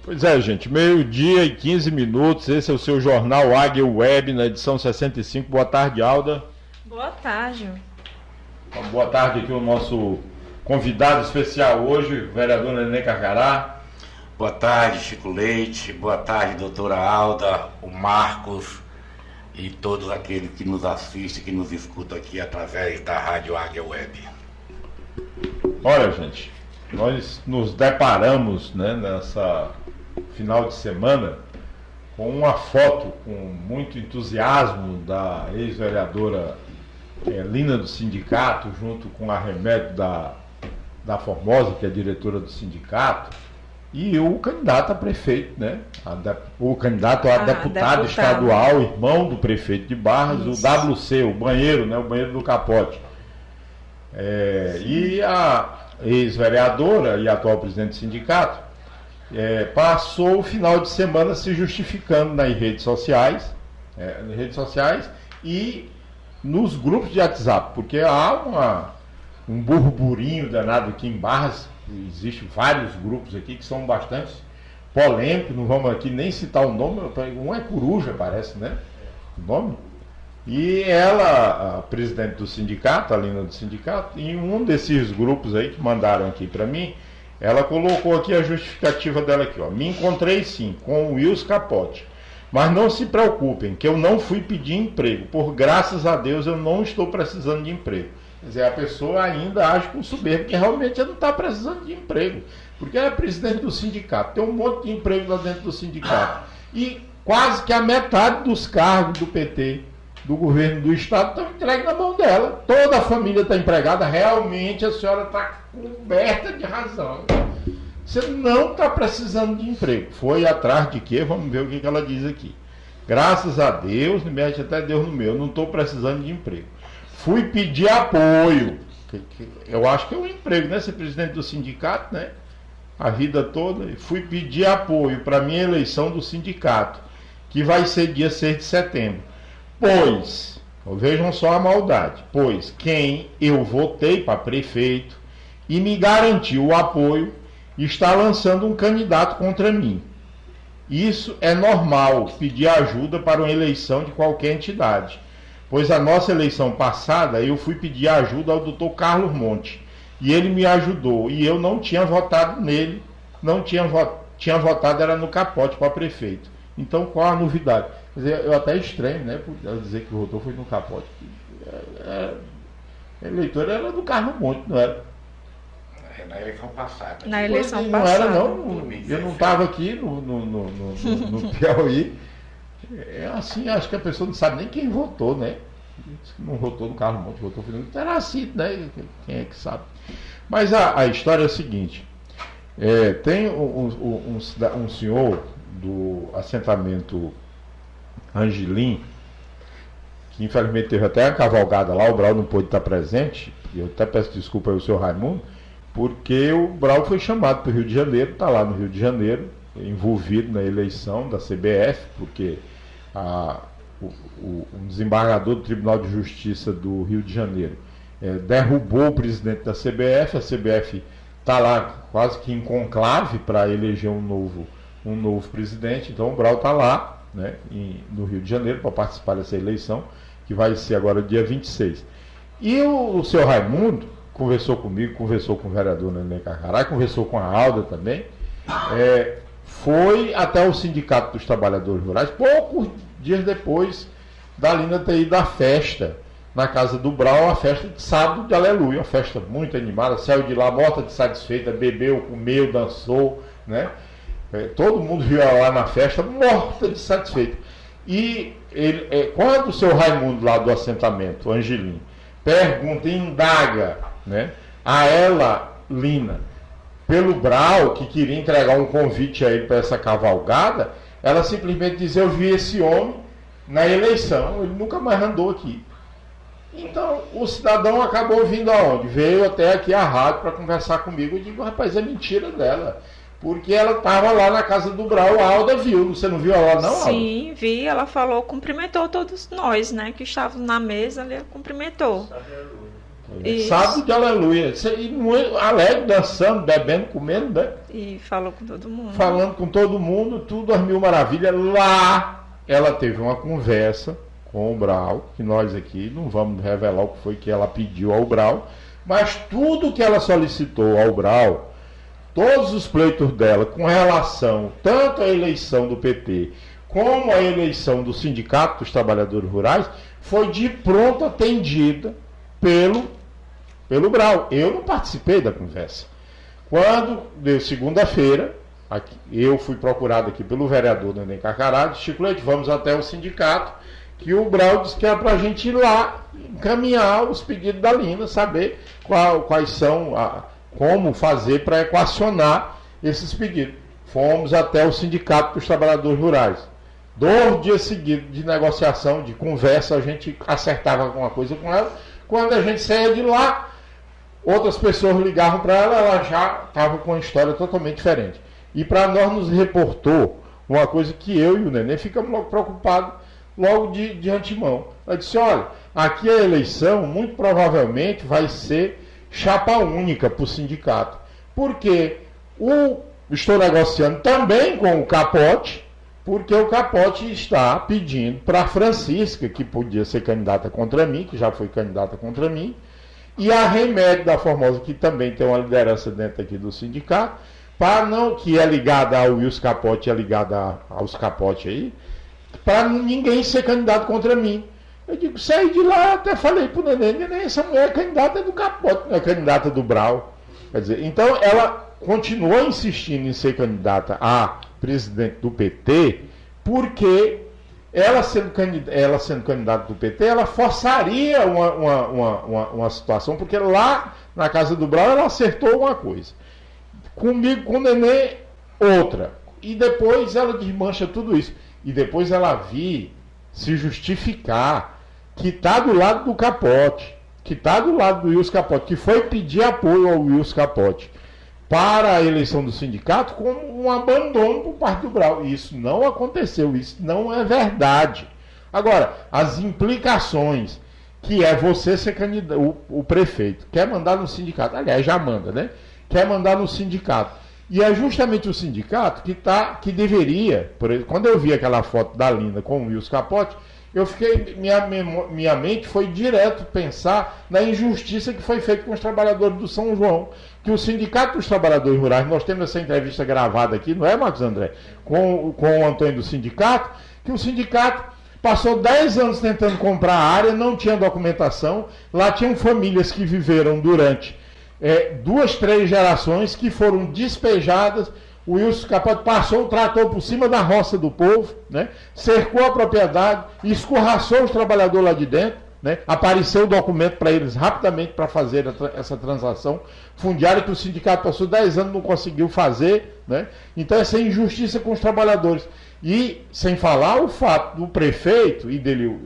Pois é, gente, 12h15, esse é o seu jornal Águia Web, na edição 65. Boa tarde, Alda. Boa tarde. Então, boa tarde aqui o nosso convidado especial hoje, o vereador Nenê Carcará. Boa tarde, Chico Leite. Boa tarde, doutora Alda, o Marcos e todos aqueles que nos assistem, que nos escutam aqui através da Rádio Águia Web. Olha, gente, nós nos deparamos, né, nessa final de semana com uma foto com muito entusiasmo da ex-vereadora Lina do sindicato, junto com a Remédio da Formosa, que é a diretora do sindicato, e o candidato a prefeito, né? O candidato a deputado estadual, irmão do prefeito de Barras, isso. O WC, o banheiro, né? O banheiro do Capote. E a ex-vereadora e atual presidente do sindicato passou o final de semana se justificando nas redes sociais, e nos grupos de WhatsApp, porque há um burburinho danado aqui em Barras. Existem vários grupos aqui que são bastante polêmicos, não vamos aqui nem citar o nome, um é Coruja, parece, né? O nome. E ela, a presidente do sindicato, a Lina do sindicato, em um desses grupos aí que mandaram aqui para mim, ela colocou aqui a justificativa dela aqui, ó. Me encontrei sim com o Wilson Capote, mas não se preocupem que eu não fui pedir emprego, por graças a Deus eu não estou precisando de emprego. Quer dizer, a pessoa ainda age com soberba, porque realmente ela não está precisando de emprego, porque ela é presidente do sindicato, tem um monte de emprego lá dentro do sindicato, e quase que a metade dos cargos do PT, do governo do estado, estão entregues na mão dela. Toda a família está empregada, realmente a senhora está coberta de razão. Você não está precisando de emprego. Foi atrás de quê? Vamos ver o que ela diz aqui. Graças a Deus, me mete até Deus no meu, não estou precisando de emprego. Fui pedir apoio. Eu acho que é um emprego, né? Ser presidente do sindicato, né? A vida toda. Fui pedir apoio para a minha eleição do sindicato, que vai ser dia 6 de setembro. Pois, vejam só a maldade, pois quem eu votei para prefeito e me garantiu o apoio está lançando um candidato contra mim. Isso é normal, pedir ajuda para uma eleição de qualquer entidade. Pois a nossa eleição passada eu fui pedir ajuda ao doutor Carlos Monte e ele me ajudou e eu não tinha votado nele, tinha votado era no Capote para prefeito. Então qual a novidade? Quer dizer, eu até estranho, né, por ela dizer que votou foi no Capote. A eleitora era do Carlos Monte, não era? Na eleição passada. Na eleição não passada. Era, não. Eu não estava aqui no Piauí. É assim, acho que a pessoa não sabe nem quem votou, né? Não votou no Carlos Monte, votou no... Era assim, né? Quem é que sabe? Mas a história é a seguinte. Tem um senhor do assentamento Angelim, que infelizmente teve até a cavalgada lá, o Brau não pôde estar presente, e eu até peço desculpa ao senhor Raimundo, porque o Brau foi chamado para o Rio de Janeiro, está lá no Rio de Janeiro, envolvido na eleição da CBF, porque um desembargador do Tribunal de Justiça do Rio de Janeiro derrubou o presidente da CBF, a CBF está lá quase que em conclave para eleger um novo presidente, então o Brau está lá, né, no Rio de Janeiro para participar dessa eleição, que vai ser agora dia 26. E o senhor Raimundo conversou comigo, conversou com o vereador Nenê Carcará, conversou com a Alda também, foi até o Sindicato dos Trabalhadores Rurais, poucos dias depois da Lina ter ido à festa na casa do Brau, a festa de sábado de Aleluia, uma festa muito animada, saiu de lá morta de satisfeita, bebeu, comeu, dançou, né? Todo mundo viu ela lá na festa morta de satisfeita. E quando o seu Raimundo lá do assentamento, o Angelim, pergunta e indaga, né, a ela, Lina, pelo Brau, que queria entregar um convite a ele para essa cavalgada, ela simplesmente diz: eu vi esse homem na eleição, ele nunca mais andou aqui. Então o cidadão acabou vindo aonde? Veio até aqui a rádio para conversar comigo. Eu digo: rapaz, é mentira dela, porque ela estava lá na casa do Brau. A Alda viu, você não viu ela não, Alda? Sim, vi, ela falou, cumprimentou todos nós, né, que estávamos na mesa ali, cumprimentou. Sábado de Aleluia. E alegre, dançando, bebendo, comendo, né? E falou com todo mundo. Falando com todo mundo, tudo às mil maravilhas. Lá ela teve uma conversa com o Brau, que nós aqui não vamos revelar o que foi que ela pediu ao Brau, mas tudo que ela solicitou ao Brau, todos os pleitos dela com relação tanto à eleição do PT como à eleição do Sindicato dos Trabalhadores Rurais, foi de pronto atendida pelo Brau. Eu não participei da conversa. Quando deu segunda-feira, eu fui procurado aqui pelo vereador Neném Carcará, Chico Leite, vamos até o sindicato, que o Brau disse que era para a gente ir lá encaminhar os pedidos da Lina, saber quais são, como fazer para equacionar esses pedidos. Fomos até o Sindicato dos Trabalhadores Rurais. 2 dias seguidos de negociação, de conversa, a gente acertava alguma coisa com ela. Quando a gente saía de lá, outras pessoas ligavam para ela, ela já estava com uma história totalmente diferente. E para nós nos reportou uma coisa que eu e o Neném ficamos logo preocupados, logo de antemão. Ela disse, olha, aqui a eleição muito provavelmente vai ser chapa única para o sindicato. Porque estou negociando também com o Capote, porque o Capote está pedindo para a Francisca, que podia ser candidata contra mim, que já foi candidata contra mim, e a Remédio da Formosa, que também tem uma liderança dentro aqui do sindicato, que é ligada ao Wilson Capote, é ligada aos Capote aí, para ninguém ser candidato contra mim. Eu digo, saí de lá, até falei pro Neném, essa mulher é candidata do Capote, não é candidata do Brau. Quer dizer, então ela continuou insistindo em ser candidata a presidente do PT, porque ela sendo candidata do PT, ela forçaria uma situação, porque lá na casa do Brau ela acertou uma coisa. Comigo, com o Neném, outra. E depois ela desmancha tudo isso. E depois ela vir se justificar que está do lado do Capote, que está do lado do Wilson Capote, que foi pedir apoio ao Wilson Capote para a eleição do sindicato como um abandono por parte do Brau. E isso não aconteceu, isso não é verdade. Agora, as implicações, que é você ser candidato, o prefeito, quer mandar no sindicato, aliás, já manda, né? Quer mandar no sindicato. E é justamente o sindicato que deveria, por exemplo, quando eu vi aquela foto da Lina com o Wilson Capote, eu fiquei, minha mente foi direto pensar na injustiça que foi feita com os trabalhadores do São João, que o Sindicato dos Trabalhadores Rurais, nós temos essa entrevista gravada aqui, não é, Marcos André? Com o Antônio do sindicato, que o sindicato passou 10 anos tentando comprar a área, não tinha documentação, lá tinham famílias que viveram durante 2, 3 gerações que foram despejadas. O Wilson Capote passou o trator por cima da roça do povo, né? Cercou a propriedade, escorraçou os trabalhadores lá de dentro, né? Apareceu o documento para eles rapidamente para fazer essa transação fundiária que o sindicato passou 10 anos e não conseguiu fazer, né? Então essa injustiça com os trabalhadores. E sem falar o fato do prefeito e dele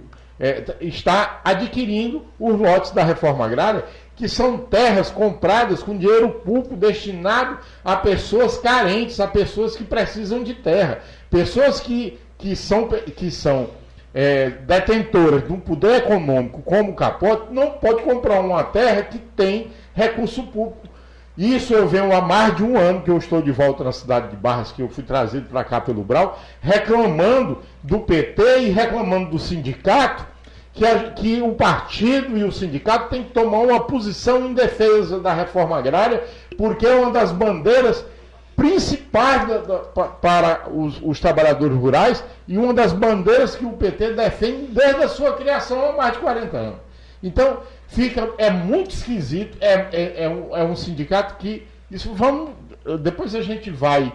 estar adquirindo os lotes da reforma agrária, que são terras compradas com dinheiro público destinado a pessoas carentes, a pessoas que precisam de terra. Pessoas que são detentoras de um poder econômico como o Capote, não pode comprar uma terra que tem recurso público. Isso eu venho há mais de um ano que eu estou de volta na cidade de Barras, que eu fui trazido para cá pelo Brau, reclamando do PT e reclamando do sindicato, que o partido e o sindicato têm que tomar uma posição em defesa da reforma agrária, porque é uma das bandeiras principais para os trabalhadores rurais e uma das bandeiras que o PT defende desde a sua criação há mais de 40 anos. Então, é muito esquisito, é um sindicato que... depois a gente vai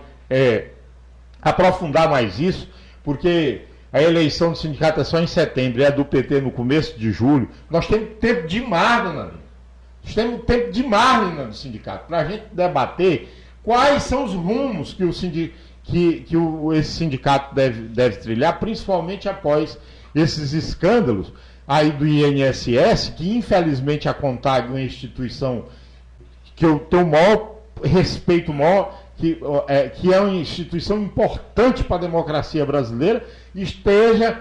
aprofundar mais isso, porque a eleição do sindicato é só em setembro, é do PT no começo de julho. Nós temos tempo demais, dona Lina. Nós temos tempo demais, Lina, do sindicato, para a gente debater quais são os rumos que esse sindicato deve trilhar, principalmente após esses escândalos aí do INSS, que infelizmente a CONTAG, uma instituição que eu tenho o maior respeito, que é uma instituição importante para a democracia brasileira, esteja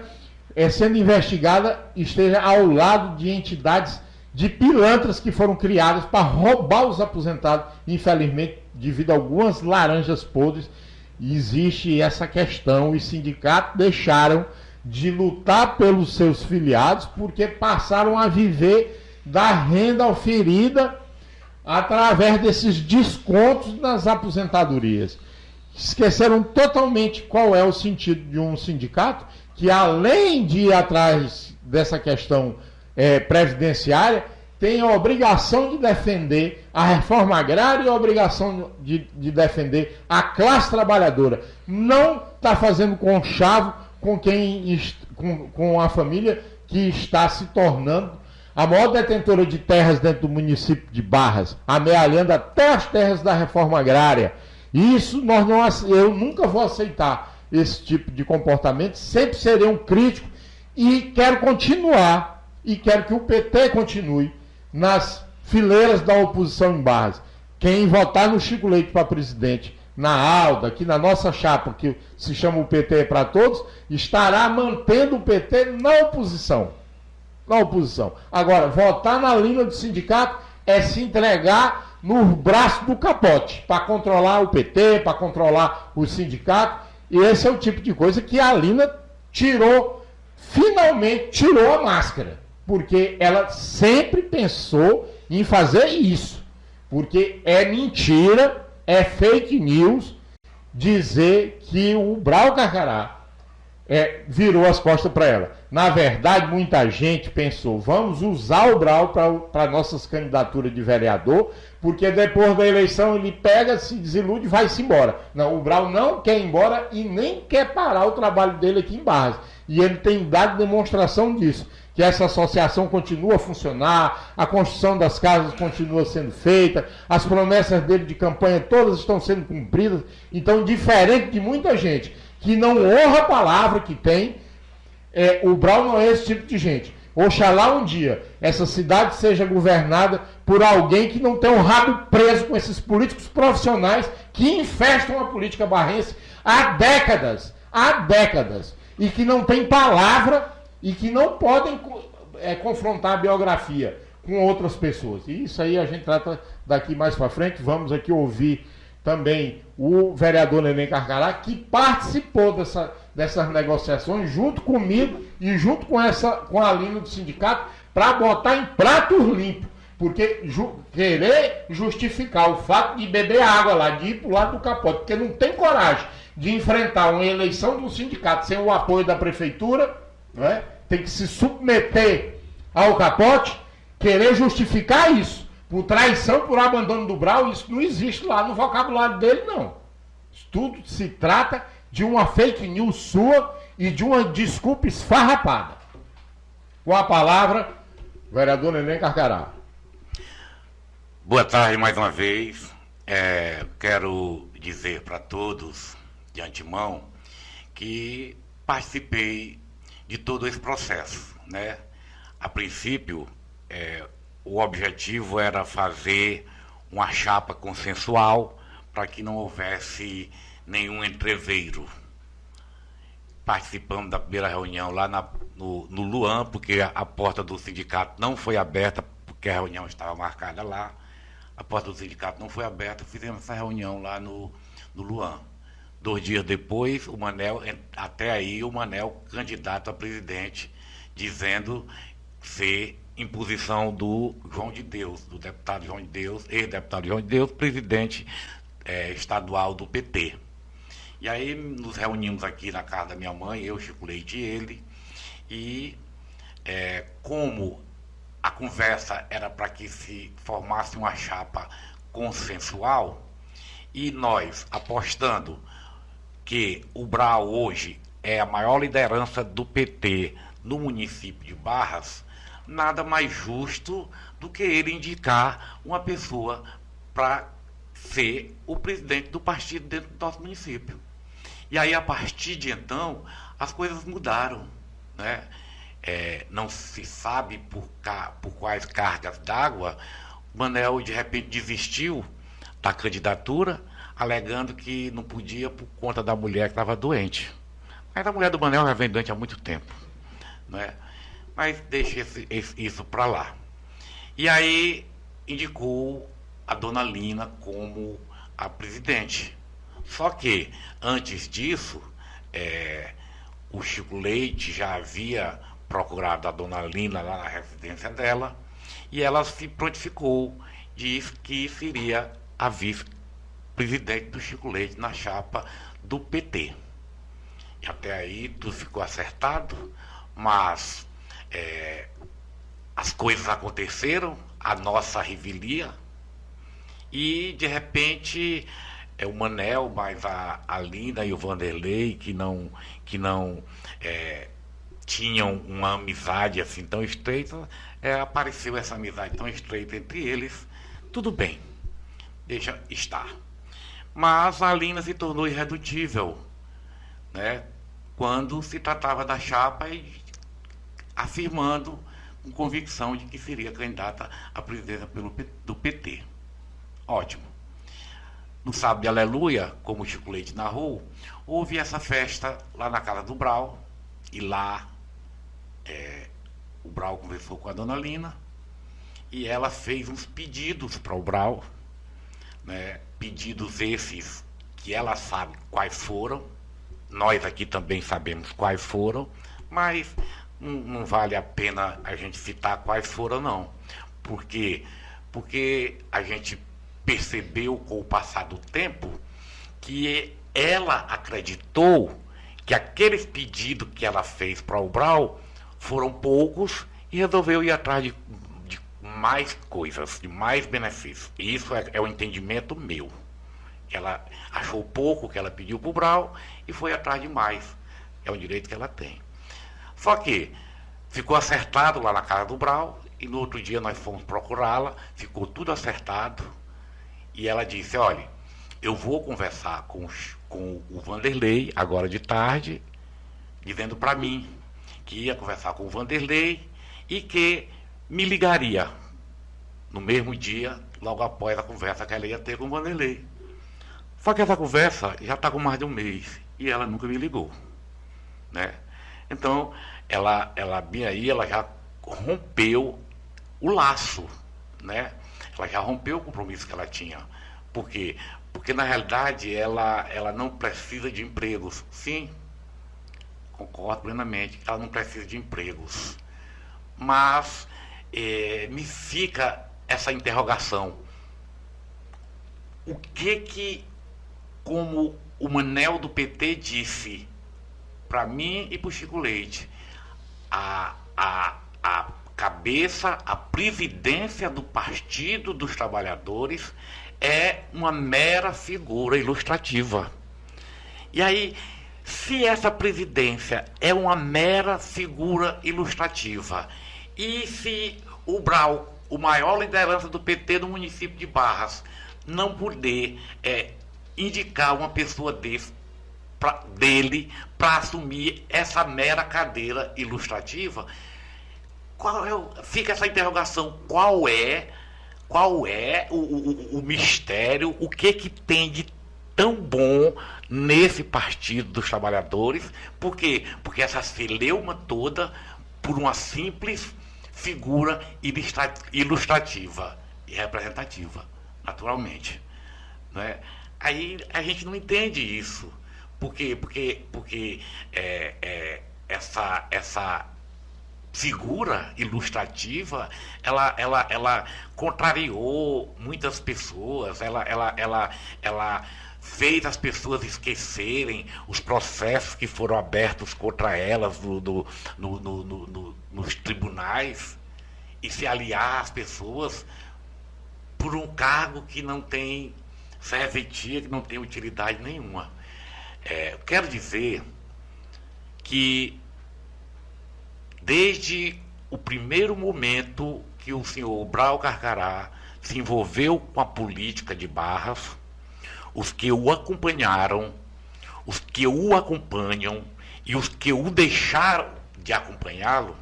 sendo investigada, esteja ao lado de entidades de pilantras que foram criadas para roubar os aposentados. Infelizmente, devido a algumas laranjas podres, existe essa questão. Os sindicatos deixaram de lutar pelos seus filiados porque passaram a viver da renda oferida através desses descontos nas aposentadorias. Esqueceram totalmente qual é o sentido de um sindicato que, além de ir atrás dessa questão previdenciária, tem a obrigação de defender a reforma agrária e a obrigação de defender a classe trabalhadora. Não está fazendo conchavo com a família que está se tornando a maior detentora de terras dentro do município de Barras, amealhando até as terras da reforma agrária. Isso eu nunca vou aceitar esse tipo de comportamento, sempre serei um crítico e quero continuar, e quero que o PT continue nas fileiras da oposição em Barras. Quem votar no Chico Leite para presidente, na Alda, aqui na nossa chapa, que se chama o PT para todos, estará mantendo o PT na oposição. Na oposição. Agora, votar na linha do sindicato é se entregar no braço do capote, para controlar o PT, para controlar o sindicato. E esse é o tipo de coisa que a Lina finalmente tirou a máscara. Porque ela sempre pensou em fazer isso. Porque é mentira, é fake news dizer que o Brau Carcará virou as costas para ela. Na verdade, muita gente pensou, vamos usar o Brau para nossas candidaturas de vereador, porque depois da eleição ele pega, se desilude e vai-se embora. Não, o Brau não quer ir embora e nem quer parar o trabalho dele aqui em Barras. E ele tem dado demonstração disso, que essa associação continua a funcionar, a construção das casas continua sendo feita, as promessas dele de campanha todas estão sendo cumpridas. Então, diferente de muita gente que não honra a palavra que tem, o Brau não é esse tipo de gente. Oxalá um dia essa cidade seja governada por alguém que não tem um rabo preso com esses políticos profissionais que infestam a política barrense há décadas, e que não tem palavra e que não podem confrontar a biografia com outras pessoas. E isso aí a gente trata daqui mais para frente. Vamos aqui ouvir também o vereador Neném Carcará, que participou dessas negociações junto comigo e junto com a linha do sindicato para botar em pratos limpos. Porque querer justificar o fato de beber água lá, de ir para o lado do capote, porque não tem coragem de enfrentar uma eleição do sindicato sem o apoio da prefeitura, não é? Tem que se submeter ao capote, querer justificar isso por traição, por abandono do Brau, isso não existe lá no vocabulário dele, não. Isso tudo se trata de uma fake news sua e de uma desculpa esfarrapada. Com a palavra, vereador Neném Carcará. Boa tarde mais uma vez. Quero dizer para todos, de antemão, que participei de todo esse processo, né? A princípio, o objetivo era fazer uma chapa consensual para que não houvesse nenhum entreveiro. Participamos da primeira reunião lá no Luan, porque a porta do sindicato não foi aberta, porque a reunião estava marcada lá. A porta do sindicato não foi aberta, fizemos essa reunião lá no Luan. 2 dias depois, o Manel, até aí, o Manel candidato a presidente, dizendo ser imposição do João de Deus, do deputado João de Deus, ex-deputado João de Deus, presidente estadual do PT. E aí nos reunimos aqui na casa da minha mãe, eu, Chico Leite e ele, e como a conversa era para que se formasse uma chapa consensual, e nós apostando que o Brau hoje é a maior liderança do PT no município de Barras, nada mais justo do que ele indicar uma pessoa para ser o presidente do partido dentro do nosso município. E aí, a partir de então, as coisas mudaram, né? Não se sabe por quais cargas d'água, o Manel, de repente, desistiu da candidatura, alegando que não podia por conta da mulher que estava doente. Mas a mulher do Manel já vem doente há muito tempo, né? Mas deixa isso para lá. E aí indicou a dona Lina como a presidente. Só que, antes disso, o Chico Leite já havia procurado a dona Lina lá na residência dela, e ela se prontificou, disse que seria a vice-presidente do Chico Leite na chapa do PT. E até aí tudo ficou acertado, mas as coisas aconteceram, a nossa revelia, e de repente o Manel, mas a Lina e o Vanderlei, que não tinham uma amizade assim tão estreita, apareceu essa amizade tão estreita entre eles. Tudo bem, deixa estar. Mas a Lina se tornou irredutível, né, quando se tratava da chapa, e afirmando com convicção de que seria candidata à presidência do PT. Ótimo. No sábado de Aleluia, como o Chico Leite narrou, houve essa festa lá na casa do Brau, e lá o Brau conversou com a dona Lina, e ela fez uns pedidos para o Brau, né, pedidos esses que ela sabe quais foram, nós aqui também sabemos quais foram, mas não vale a pena a gente citar quais foram, não. Porque a gente percebeu com o passar do tempo que ela acreditou que aqueles pedidos que ela fez para o Brau foram poucos, e resolveu ir atrás de mais coisas, de mais benefícios. E isso é o entendimento meu. Ela achou pouco que ela pediu para o Brau e foi atrás de mais. É um direito que ela tem. Só que ficou acertado lá na casa do Brau, e no outro dia nós fomos procurá-la, ficou tudo acertado, e ela disse: olha, eu vou conversar com o Vanderlei agora de tarde, dizendo para mim que ia conversar com o Vanderlei e que me ligaria no mesmo dia, logo após a conversa que ela ia ter com o Vanderlei. Só que essa conversa já está com mais de um mês e ela nunca me ligou, né? Então, ela bem aí, ela já rompeu o laço, né? Ela já rompeu o compromisso que ela tinha. Por quê? Porque, na realidade, ela não precisa de empregos. Sim, concordo plenamente, ela não precisa de empregos. Mas me fica essa interrogação. O que, como o Manel do PT disse para mim e para o Chico Leite, a cabeça, a presidência do Partido dos Trabalhadores é uma mera figura ilustrativa. E aí, se essa presidência é uma mera figura ilustrativa, e se o Brau, o maior liderança do PT no município de Barras, não poder indicar uma pessoa dele para assumir essa mera cadeira ilustrativa, fica essa interrogação: qual é o mistério, o que tem de tão bom nesse Partido dos Trabalhadores? Por quê? Porque essa celeuma toda por uma simples figura ilustrativa e representativa, naturalmente, né? Aí a gente não entende isso. Por quê? Porque essa figura ilustrativa, ela contrariou muitas pessoas, ela fez as pessoas esquecerem os processos que foram abertos contra elas nos tribunais, e se aliar às pessoas por um cargo que não tem serventia, que não tem utilidade nenhuma. Quero dizer que desde o primeiro momento que o senhor Brau Carcará se envolveu com a política de Barras, os que o acompanharam, os que o acompanham e os que o deixaram de acompanhá-lo,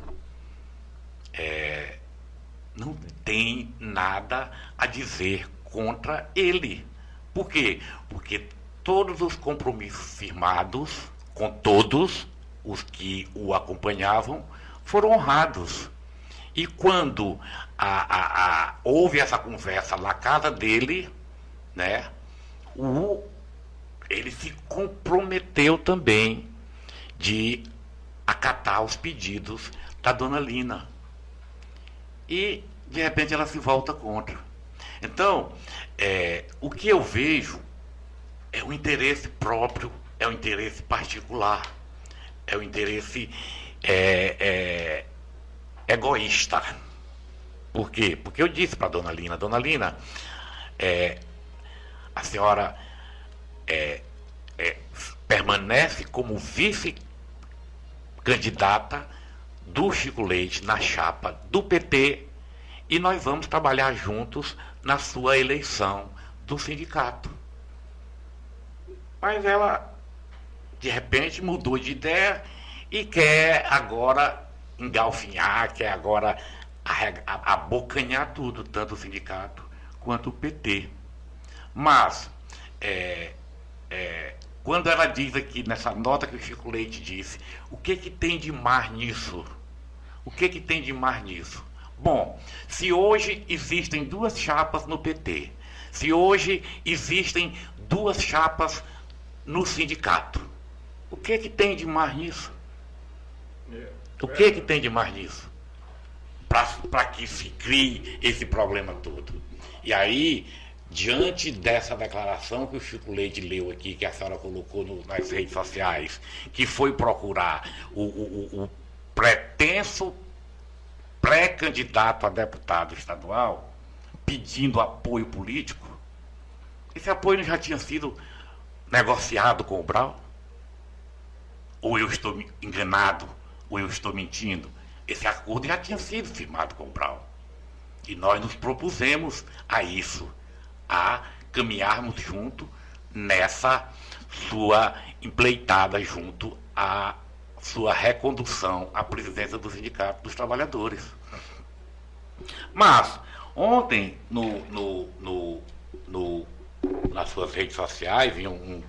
não tem nada a dizer contra ele. Por quê? Porque todos os compromissos firmados com todos os que o acompanhavam foram honrados. E quando houve essa conversa na casa dele, né, ele se comprometeu também de acatar os pedidos da dona Lina. E, de repente, ela se volta contra. Então, o que eu vejo é o interesse próprio, é o interesse particular, é o interesse egoísta. Por quê? Porque eu disse para a dona Lina, a senhora permanece como vice-candidata do Chico Leite na chapa do PT e nós vamos trabalhar juntos na sua eleição do sindicato. Mas ela, de repente, mudou de ideia e quer agora engalfinhar, quer agora abocanhar tudo, tanto o sindicato quanto o PT. Mas, quando ela diz aqui, nessa nota que o Chico Leite disse, o que tem de mais nisso? O que tem de mais nisso? Bom, se hoje existem 2 chapas no PT, se hoje existem 2 chapas no sindicato, o que tem de mais nisso? O que tem de mais nisso? Para que se crie esse problema todo. E aí, diante dessa declaração que o Chico Leite leu aqui, que a senhora colocou nas redes sociais, que foi procurar o pretenso pré-candidato a deputado estadual pedindo apoio político, esse apoio já tinha sido negociado com o Brau? Ou eu estou enganado, ou eu estou mentindo? Esse acordo já tinha sido firmado com o Brau. E nós nos propusemos a isso, a caminharmos junto nessa sua empleitada, junto à sua recondução à presidência do Sindicato dos Trabalhadores. Mas, ontem, nas suas redes sociais, em um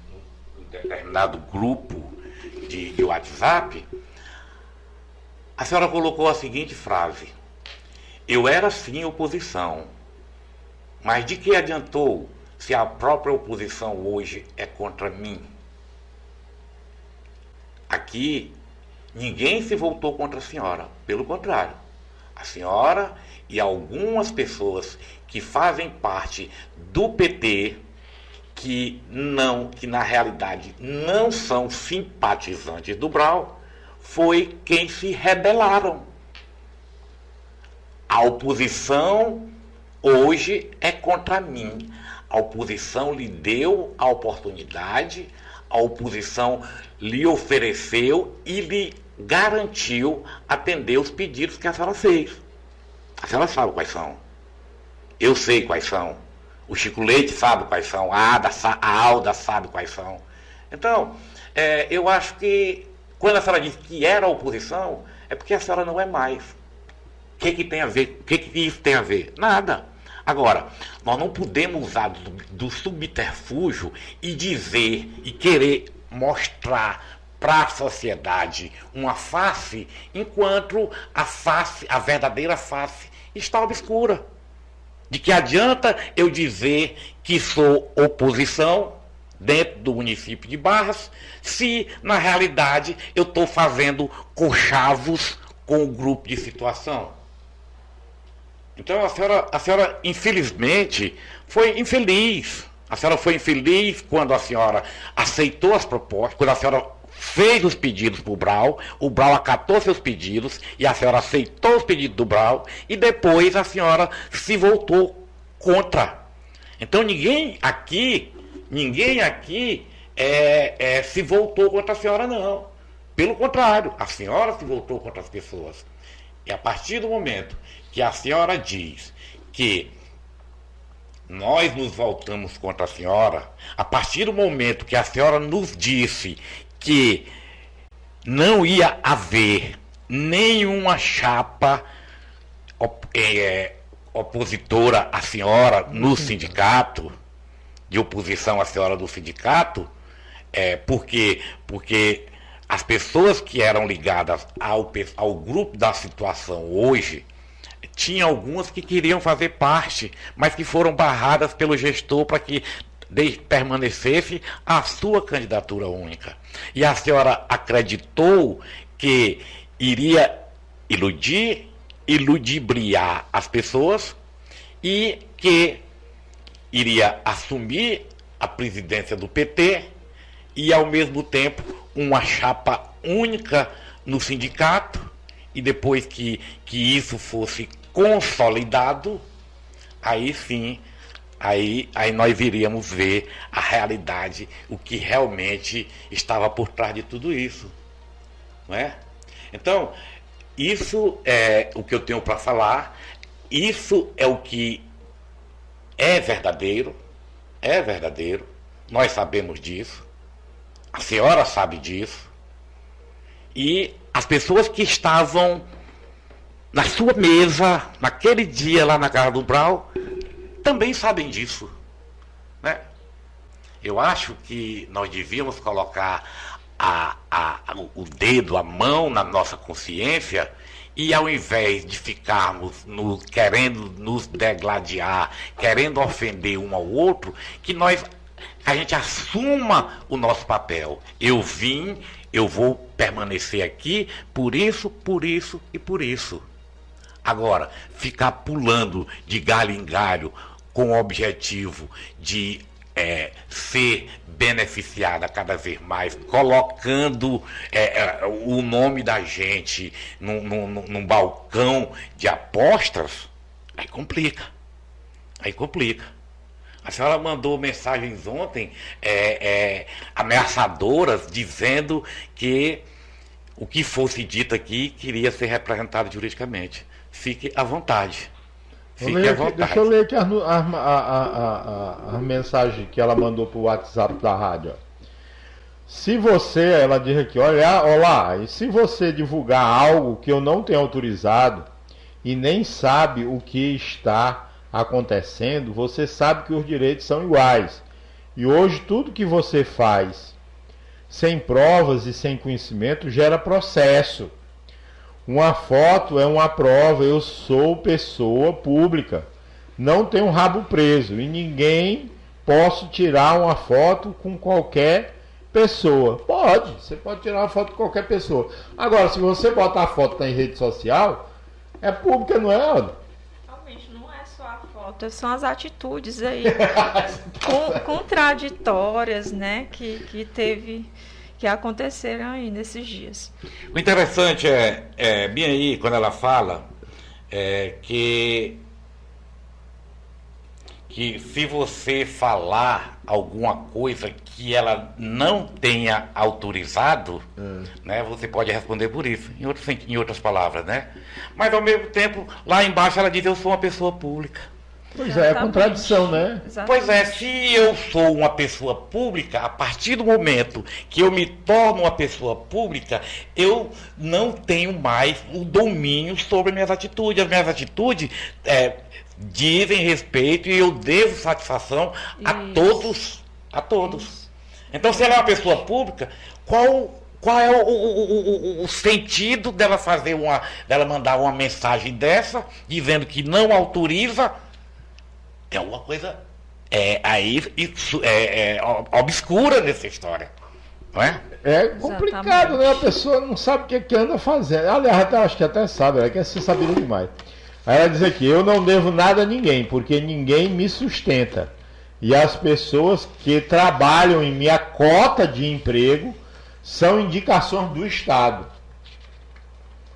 determinado grupo de WhatsApp, a senhora colocou a seguinte frase: eu era sim oposição, mas de que adiantou se a própria oposição hoje é contra mim? Aqui, ninguém se voltou contra a senhora, pelo contrário. A senhora e algumas pessoas que fazem parte do PT, que na realidade não são simpatizantes do Brau, foi quem se rebelaram. A oposição hoje é contra mim. A oposição lhe deu a oportunidade, a oposição lhe ofereceu e lhe garantiu atender os pedidos que a senhora fez. A senhora sabe quais são. Eu sei quais são. O Chico Leite sabe quais são. A Alda sabe quais são. Então, eu acho que quando a senhora diz que era oposição, é porque a senhora não é mais. O que tem a ver? O que isso tem a ver? Nada. Agora, nós não podemos usar do subterfúgio e dizer e querer mostrar para a sociedade uma face, enquanto a verdadeira face está obscura. De que adianta eu dizer que sou oposição dentro do município de Barras, se na realidade eu estou fazendo conchavos com o grupo de situação? Então a senhora infelizmente foi infeliz. A senhora foi infeliz quando a senhora aceitou as propostas, quando a senhora fez os pedidos para o Brau acatou seus pedidos e a senhora aceitou os pedidos do Brau e depois a senhora se voltou contra. Então ninguém aqui se voltou contra a senhora, não. Pelo contrário, a senhora se voltou contra as pessoas. E a partir do momento que a senhora diz que nós nos voltamos contra a senhora, a partir do momento que a senhora nos disse que não ia haver nenhuma chapa opositora à senhora no sindicato, de oposição à senhora do sindicato, porque as pessoas que eram ligadas ao grupo da situação hoje, tinha algumas que queriam fazer parte, mas que foram barradas pelo gestor para que permanecesse a sua candidatura única. E a senhora acreditou que iria ludibriar as pessoas e que iria assumir a presidência do PT e, ao mesmo tempo, uma chapa única no sindicato, e depois que isso fosse consolidado, aí sim, aí nós iríamos ver a realidade, o que realmente estava por trás de tudo isso. Não é? Então, isso é o que eu tenho para falar, isso é o que é verdadeiro, nós sabemos disso, a senhora sabe disso, e as pessoas que estavam na sua mesa, naquele dia lá na casa do Brau, também sabem disso, né? Eu acho que nós devíamos colocar o dedo, a mão na nossa consciência, e ao invés de ficarmos querendo nos degladiar, querendo ofender um ao outro, que a gente assuma o nosso papel. Eu vou permanecer aqui por isso e por isso. Agora, ficar pulando de galho em galho com o objetivo de ser beneficiada cada vez mais, colocando o nome da gente num balcão de apostas, aí complica. A senhora mandou mensagens ontem ameaçadoras, dizendo que o que fosse dito aqui queria ser representado juridicamente. Fique à vontade. Deixa eu ler aqui a mensagem que ela mandou para o WhatsApp da rádio. Se você, ela diz aqui, olá, e se você divulgar algo que eu não tenho autorizado e nem sabe o que está acontecendo, você sabe que os direitos são iguais. E hoje tudo que você faz sem provas e sem conhecimento gera processo. Uma foto é uma prova, eu sou pessoa pública, não tenho rabo preso e ninguém posso tirar uma foto com qualquer pessoa. Você pode tirar uma foto com qualquer pessoa. Agora, se você botar a foto na rede social, é pública, não é, Ana? Realmente, não é só a foto, são as atitudes aí contraditórias, né, que aconteceram aí nesses dias. O interessante bem aí, quando ela fala que se você falar alguma coisa que ela não tenha autorizado, né, você pode responder por isso, em outras palavras, né? Mas, ao mesmo tempo, lá embaixo ela diz, eu sou uma pessoa pública. Pois é contradição, né? Exatamente. Pois é, se eu sou uma pessoa pública, a partir do momento que eu me torno uma pessoa pública, eu não tenho mais o domínio sobre minhas atitudes. As minhas atitudes dizem respeito e eu devo satisfação a todos. Isso. Então, se ela é uma pessoa pública, qual é o sentido dela dela mandar uma mensagem dessa, dizendo que não autoriza? É uma coisa obscura nessa história, não é? É complicado, né? A pessoa não sabe o que anda fazendo. Aliás, acho que até sabe, ela quer ser sabida demais. Aí ela diz aqui, eu não devo nada a ninguém, porque ninguém me sustenta. E as pessoas que trabalham em minha cota de emprego são indicações do Estado.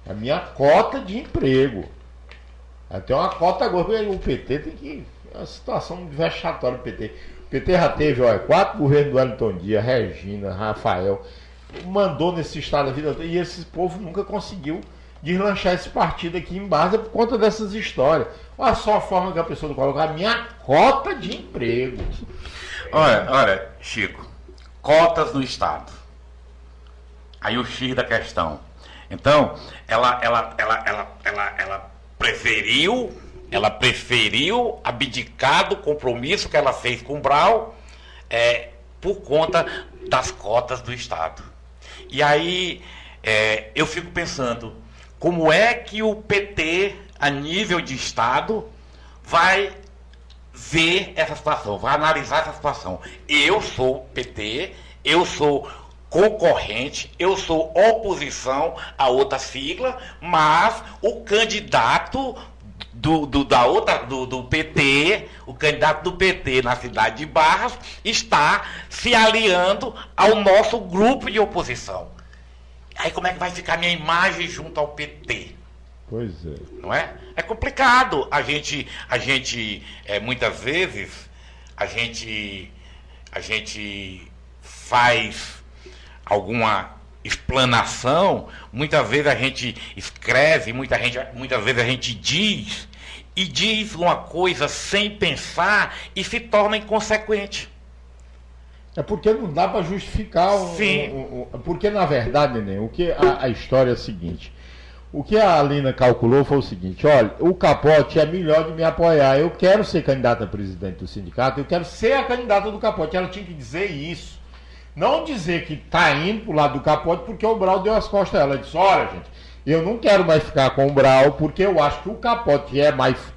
A minha cota de emprego. Até uma cota agora, o PT tem que... É uma situação vexatória do PT. O PT já teve, 4 governos do Wellington Dias, Regina, Rafael, mandou nesse estado a vida toda, e esse povo nunca conseguiu deslanchar esse partido aqui em base por conta dessas histórias. Olha só a forma que a pessoa coloca, a minha cota de emprego. Olha, Chico, cotas no Estado. Aí o X da questão. Então, ela preferiu abdicar do compromisso que ela fez com o Brau por conta das cotas do Estado. E aí eu fico pensando, como é que o PT, a nível de Estado, vai ver essa situação, vai analisar essa situação. Eu sou PT, eu sou concorrente, eu sou oposição a outra sigla, mas o candidato do PT, o candidato do PT na cidade de Barras, está se aliando ao nosso grupo de oposição. Aí como é que vai ficar minha imagem junto ao PT? Pois é. Não é? É complicado. A gente muitas vezes, a gente faz alguma explanação, muitas vezes a gente escreve, muitas vezes a gente diz, e diz uma coisa sem pensar e se torna inconsequente. É porque não dá para justificar. Porque, na verdade, Neném, o que a história é a seguinte. O que a Alina calculou foi o seguinte: olha, o Capote é melhor de me apoiar. Eu quero ser candidata a presidente do sindicato, eu quero ser a candidata do Capote. Ela tinha que dizer isso. Não dizer que está indo para o lado do Capote porque o Brau deu as costas a ela. Ela disse: olha, gente, eu não quero mais ficar com o Brau porque eu acho que o Capote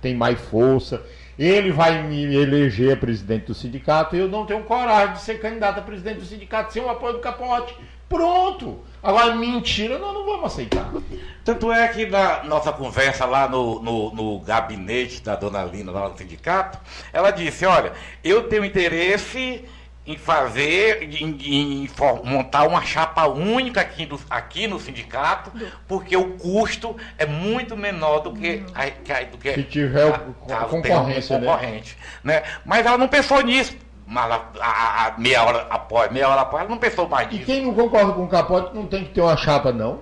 tem mais força. Ele vai me eleger presidente do sindicato e eu não tenho coragem de ser candidato a presidente do sindicato sem o apoio do Capote. Pronto! Agora, mentira, nós não vamos aceitar. Tanto é que na nossa conversa lá no gabinete da dona Lina, lá no sindicato, ela disse: olha, eu tenho interesse em montar uma chapa única aqui no sindicato, porque o custo é muito menor do que se tiver concorrência, né? Mas ela não pensou nisso. Mas a meia hora após, ela não pensou mais nisso. E quem não concorda com o Capote não tem que ter uma chapa, não?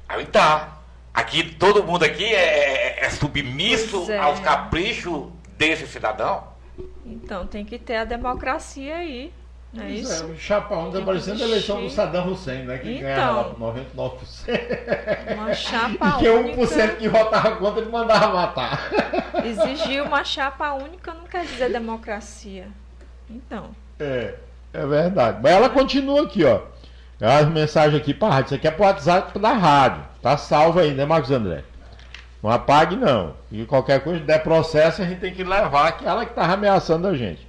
Aí tá. Aqui, todo mundo aqui é submisso aos caprichos desse cidadão. Então tem que ter a democracia aí, não é isso? O Chapa está parecendo a eleição do Saddam Hussein, né? Que ganhava 99%. Uma chapa e que 1% que votava contra ele mandava matar. Exigir uma chapa única não quer dizer democracia. Então. É verdade. Mas ela continua aqui, ó. As mensagens aqui para a rádio. Isso aqui é para o WhatsApp da rádio. Tá salvo aí, né, Marcos André? Não apague, não. E qualquer coisa, der processo, a gente tem que levar aquela que estava ameaçando a gente.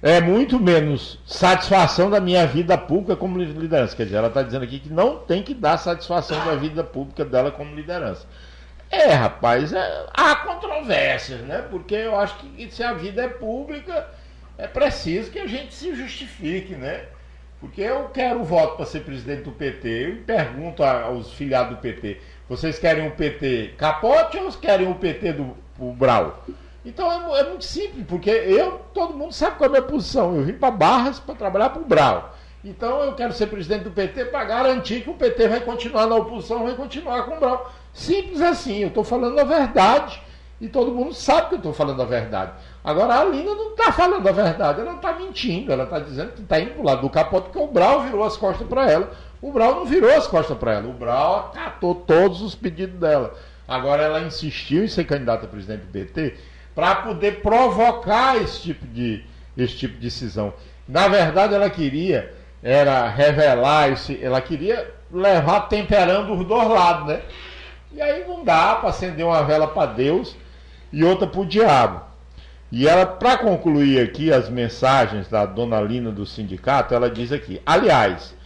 É muito menos satisfação da minha vida pública como liderança. Quer dizer, ela está dizendo aqui que não tem que dar satisfação da vida pública dela como liderança. Rapaz, há controvérsias, né? Porque eu acho que se a vida é pública, é preciso que a gente se justifique, né? Porque eu quero o voto para ser presidente do PT. Eu pergunto aos filiados do PT: vocês querem o PT Capote ou querem o PT do Brau? Então é muito simples, porque todo mundo sabe qual é a minha posição. Eu vim para Barras para trabalhar para o Brau. Então eu quero ser presidente do PT para garantir que o PT vai continuar na oposição, vai continuar com o Brau. Simples assim, eu estou falando a verdade e todo mundo sabe que eu estou falando a verdade. Agora a Alina não está falando a verdade, ela está mentindo, ela está dizendo que está indo para o lado do Capote porque o Brau virou as costas para ela. O Brau não virou as costas para ela, o Brau acatou todos os pedidos dela. Agora ela insistiu em ser candidata a presidente do PT para poder provocar esse tipo de decisão. Na verdade, ela queria revelar, ela queria levar temperando os dois lados, né? E aí não dá para acender uma vela para Deus e outra para o diabo. E ela, para concluir aqui as mensagens da dona Lina do sindicato, ela diz aqui: aliás,